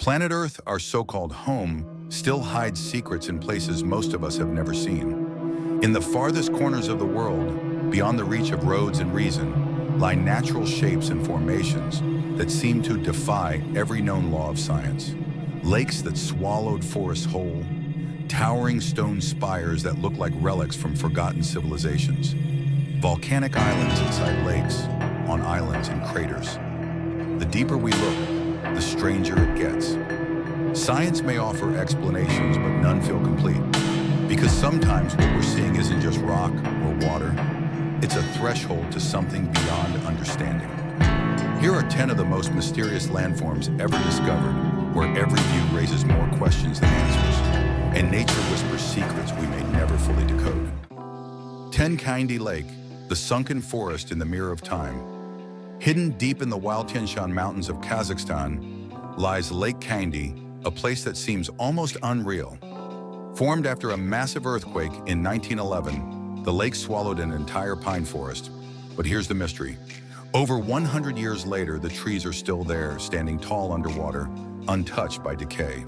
Planet Earth, our so-called home, still hides secrets in places most of us have never seen. In the farthest corners of the world, beyond the reach of roads and reason, lie natural shapes and formations that seem to defy every known law of science. Lakes that swallowed forests whole, towering stone spires that look like relics from forgotten civilizations, volcanic islands inside lakes, on islands and craters. The deeper we look, the stranger it gets. Science may offer explanations, but none feel complete. Because sometimes what we're seeing isn't just rock or water, it's a threshold to something beyond understanding. Here are 10 of the most mysterious landforms ever discovered, where every view raises more questions than answers, and nature whispers secrets we may never fully decode. 10 Kaindi Lake, the sunken forest in the mirror of time. Hidden deep in the wild Tian Shan Mountains of Kazakhstan lies Lake Kaindi, a place that seems almost unreal. Formed after a massive earthquake in 1911, the lake swallowed an entire pine forest. But here's the mystery. Over 100 years later, the trees are still there, standing tall underwater, untouched by decay.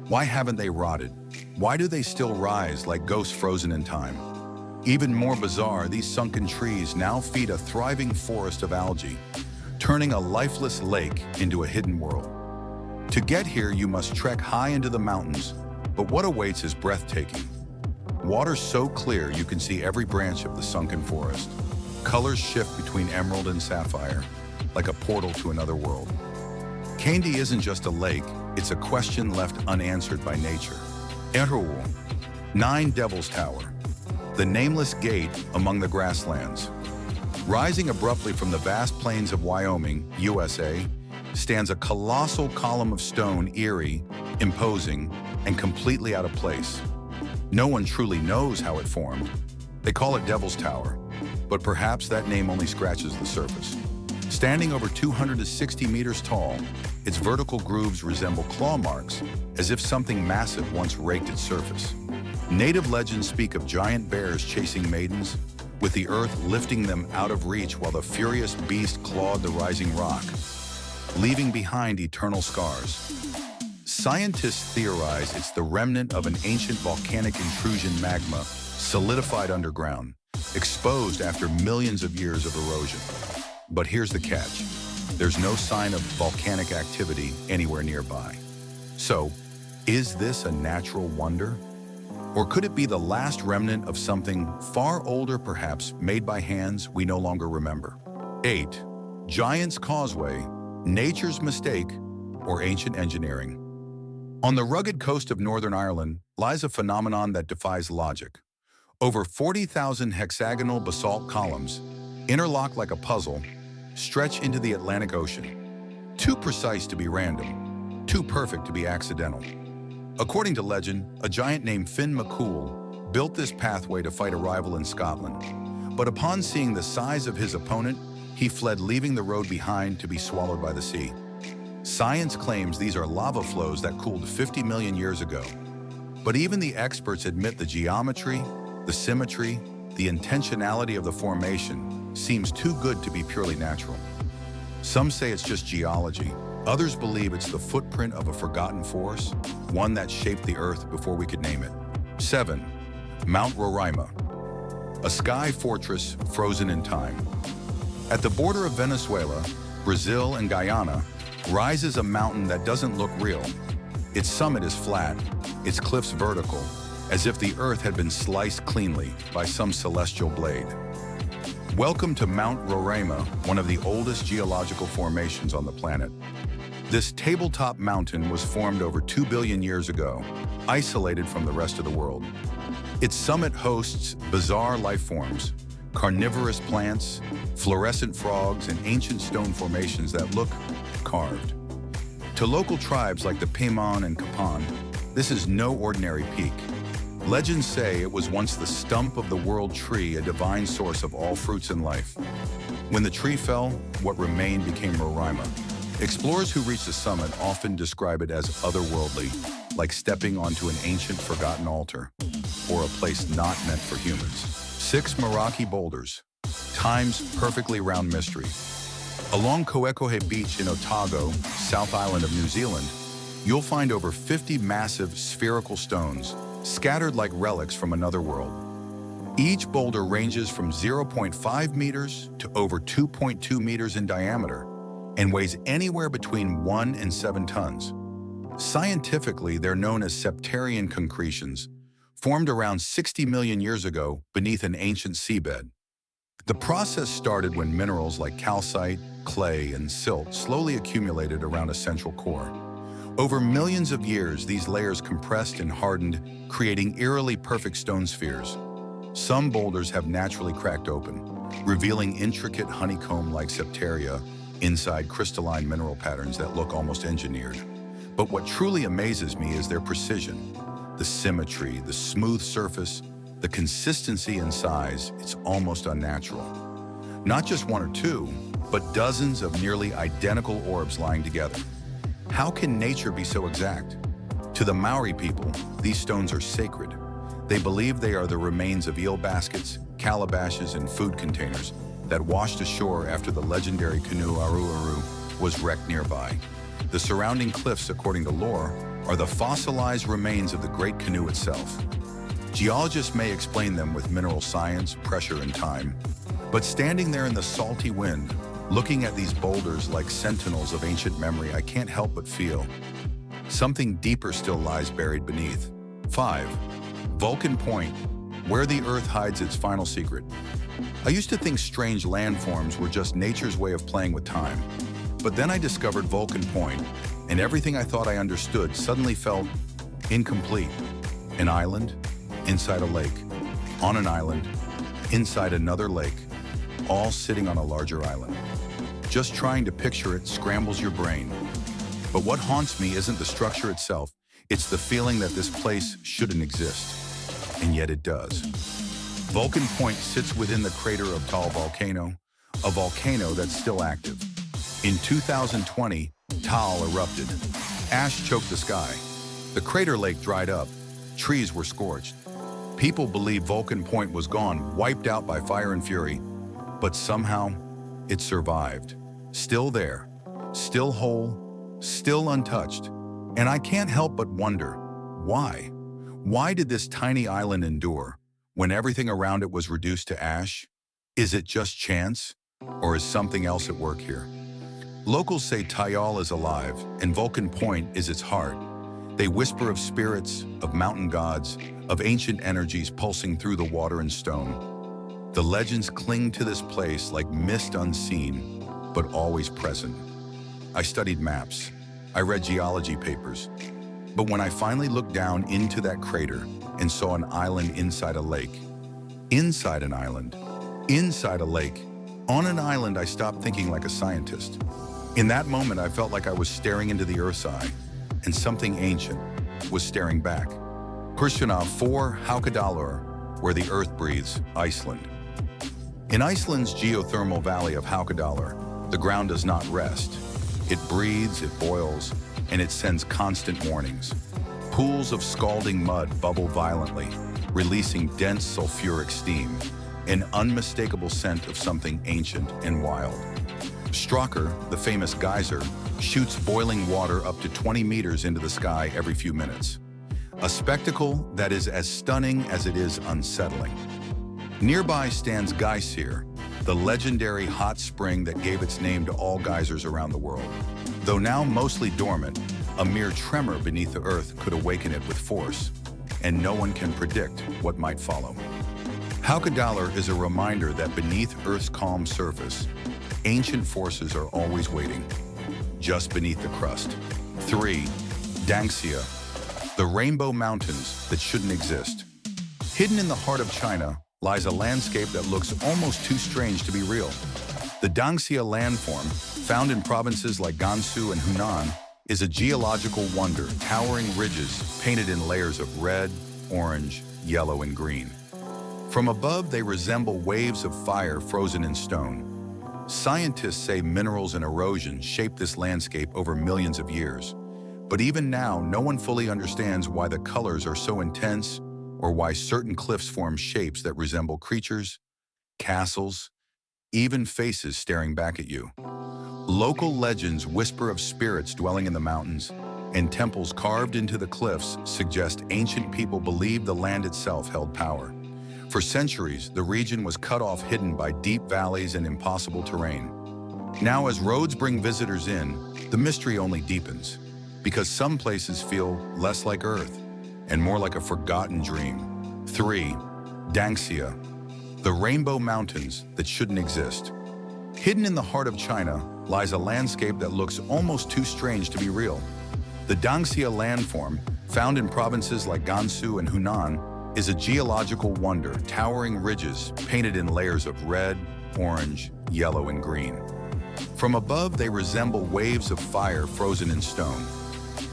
Why haven't they rotted? Why do they still rise like ghosts frozen in time? Even more bizarre, these sunken trees now feed a thriving forest of algae, turning a lifeless lake into a hidden world. To get here, you must trek high into the mountains, but what awaits is breathtaking. Water so clear you can see every branch of the sunken forest. Colors shift between emerald and sapphire, like a portal to another world. Kaindi isn't just a lake, it's a question left unanswered by nature. Otherworldly, 9 Devil's Tower, the nameless gate among the grasslands. Rising abruptly from the vast plains of Wyoming, USA, stands a colossal column of stone, eerie, imposing, and completely out of place. No one truly knows how it formed. They call it Devil's Tower, but perhaps that name only scratches the surface. Standing over 260 meters tall, its vertical grooves resemble claw marks, as if something massive once raked its surface. Native legends speak of giant bears chasing maidens, with the earth lifting them out of reach while the furious beast clawed the rising rock, leaving behind eternal scars. Scientists theorize it's the remnant of an ancient volcanic intrusion, magma solidified underground, exposed after millions of years of erosion. But here's the catch. There's no sign of volcanic activity anywhere nearby. So, is this a natural wonder? Or could it be the last remnant of something far older, perhaps made by hands we no longer remember? 8. Giant's Causeway, nature's mistake, or ancient engineering. On the rugged coast of Northern Ireland lies a phenomenon that defies logic. Over 40,000 hexagonal basalt columns, interlocked like a puzzle, stretch into the Atlantic Ocean. Too precise to be random, too perfect to be accidental. According to legend, a giant named Finn McCool built this pathway to fight a rival in Scotland. But upon seeing the size of his opponent, he fled, leaving the road behind to be swallowed by the sea. Science claims these are lava flows that cooled 50 million years ago. But even the experts admit the geometry, the symmetry, the intentionality of the formation seems too good to be purely natural. Some say it's just geology. Others believe it's the footprint of a forgotten force, one that shaped the earth before we could name it. 7. Mount Roraima, a sky fortress frozen in time. At the border of Venezuela, Brazil, and Guyana, rises a mountain that doesn't look real. Its summit is flat, its cliffs vertical, as if the earth had been sliced cleanly by some celestial blade. Welcome to Mount Roraima, one of the oldest geological formations on the planet. This tabletop mountain was formed over 2 billion years ago, isolated from the rest of the world. Its summit hosts bizarre life forms, carnivorous plants, fluorescent frogs, and ancient stone formations that look carved. To local tribes like the Pimon and Kapan, this is no ordinary peak. Legends say it was once the stump of the world tree, a divine source of all fruits and life. When the tree fell, what remained became Roraima. Explorers who reach the summit often describe it as otherworldly, like stepping onto an ancient forgotten altar, or a place not meant for humans. 6 Meraki boulders, time's perfectly round mystery. Along Koekohe Beach in Otago, South Island of New Zealand, You'll find over 50 massive spherical stones scattered like relics from another world. Each boulder ranges from 0.5 meters to over 2.2 meters in diameter and weighs anywhere between 1 and 7 tons. Scientifically, they're known as septarian concretions, formed around 60 million years ago beneath an ancient seabed. The process started when minerals like calcite, clay, and silt slowly accumulated around a central core. Over millions of years, these layers compressed and hardened, creating eerily perfect stone spheres. Some boulders have naturally cracked open, revealing intricate honeycomb-like septaria inside crystalline mineral patterns that look almost engineered. But what truly amazes me is their precision. The symmetry, the smooth surface, the consistency and size, it's almost unnatural. Not just one or two, but dozens of nearly identical orbs lying together. How can nature be so exact? To the Maori people, these stones are sacred. They believe they are the remains of eel baskets, calabashes, and food containers that washed ashore after the legendary canoe Aru was wrecked nearby. The surrounding cliffs, according to lore, are the fossilized remains of the great canoe itself. Geologists may explain them with mineral science, pressure, and time, but standing there in the salty wind, looking at these boulders like sentinels of ancient memory, I can't help but feel something deeper still lies buried beneath. 5. Vulcan Point, where the Earth hides its final secret. I used to think strange landforms were just nature's way of playing with time. But then I discovered Vulcan Point, and everything I thought I understood suddenly felt incomplete. An island, inside a lake. On an island, inside another lake, all sitting on a larger island. Just trying to picture it scrambles your brain. But what haunts me isn't the structure itself, it's the feeling that this place shouldn't exist. And yet it does. Vulcan Point sits within the crater of Taal volcano, a volcano that's still active. In 2020, Taal erupted. Ash choked the sky. The crater lake dried up. Trees were scorched. People believe Vulcan Point was gone, wiped out by fire and fury. But somehow, it survived. Still there, still whole, still untouched. And I can't help but wonder, why? Why did this tiny island endure when everything around it was reduced to ash? Is it just chance? Or is something else at work here? Locals say Taal is alive, and Vulcan Point is its heart. They whisper of spirits, of mountain gods, of ancient energies pulsing through the water and stone. The legends cling to this place like mist unseen, but always present. I studied maps. I read geology papers. But when I finally looked down into that crater and saw an island inside a lake, inside an island, inside a lake, on an island, I stopped thinking like a scientist. In that moment, I felt like I was staring into the Earth's eye, and something ancient was staring back. Question 4, Haukadalur, where the Earth breathes, Iceland. In Iceland's geothermal valley of Haukadalur, the ground does not rest. It breathes, it boils, and it sends constant warnings. Pools of scalding mud bubble violently, releasing dense sulfuric steam, an unmistakable scent of something ancient and wild. Stråkr, the famous geyser, shoots boiling water up to 20 meters into the sky every few minutes. A spectacle that is as stunning as it is unsettling. Nearby stands Geysir, the legendary hot spring that gave its name to all geysers around the world. Though now mostly dormant, a mere tremor beneath the Earth could awaken it with force, and no one can predict what might follow. Haukadalur is a reminder that beneath Earth's calm surface, ancient forces are always waiting, just beneath the crust. 3. Dangxia, the Rainbow Mountains that shouldn't exist. Hidden in the heart of China lies a landscape that looks almost too strange to be real. The Dangxia landform, found in provinces like Gansu and Hunan, is a geological wonder, towering ridges painted in layers of red, orange, yellow, and green. From above, they resemble waves of fire frozen in stone. Scientists say minerals and erosion shaped this landscape over millions of years. But even now, no one fully understands why the colors are so intense or why certain cliffs form shapes that resemble creatures, castles, even faces staring back at you. Local legends whisper of spirits dwelling in the mountains, and temples carved into the cliffs suggest ancient people believed the land itself held power. For centuries, the region was cut off, hidden by deep valleys and impossible terrain. Now, as roads bring visitors in, the mystery only deepens, because some places feel less like Earth and more like a forgotten dream. 3. Dangxia, the Rainbow Mountains that shouldn't exist. Hidden in the heart of China lies a landscape that looks almost too strange to be real. The Dangxia landform, found in provinces like Gansu and Hunan, is a geological wonder, towering ridges painted in layers of red, orange, yellow, and green. From above, they resemble waves of fire frozen in stone.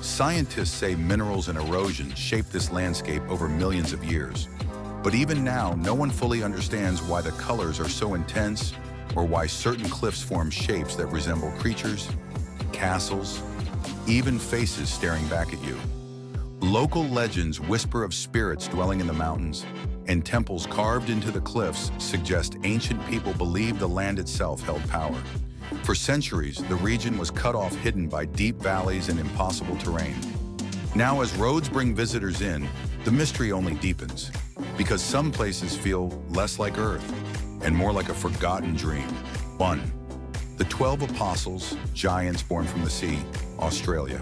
Scientists say minerals and erosion shaped this landscape over millions of years. But even now, no one fully understands why the colors are so intense or why certain cliffs form shapes that resemble creatures, castles, even faces staring back at you. Local legends whisper of spirits dwelling in the mountains, and temples carved into the cliffs suggest ancient people believed the land itself held power. For centuries, the region was cut off, hidden by deep valleys and impossible terrain. Now, as roads bring visitors in, the mystery only deepens, because some places feel less like Earth and more like a forgotten dream. 1. The 12 Apostles, giants born from the sea, Australia.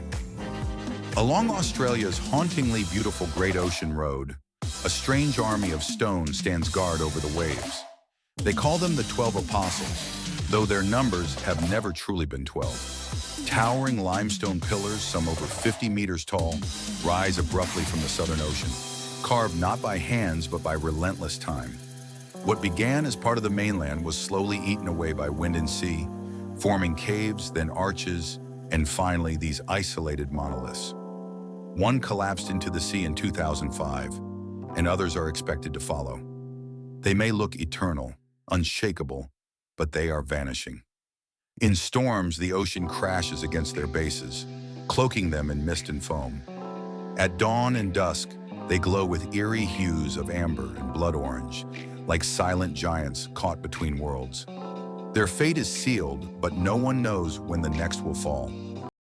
Along Australia's hauntingly beautiful Great Ocean Road, a strange army of stone stands guard over the waves. They call them the 12 Apostles, though their numbers have never truly been 12. Towering limestone pillars, some over 50 meters tall, rise abruptly from the Southern Ocean, carved not by hands but by relentless time. What began as part of the mainland was slowly eaten away by wind and sea, forming caves, then arches, and finally these isolated monoliths. One collapsed into the sea in 2005, and others are expected to follow. They may look eternal, unshakable, but they are vanishing. In storms, the ocean crashes against their bases, cloaking them in mist and foam. At dawn and dusk, they glow with eerie hues of amber and blood orange, like silent giants caught between worlds. Their fate is sealed, but no one knows when the next will fall.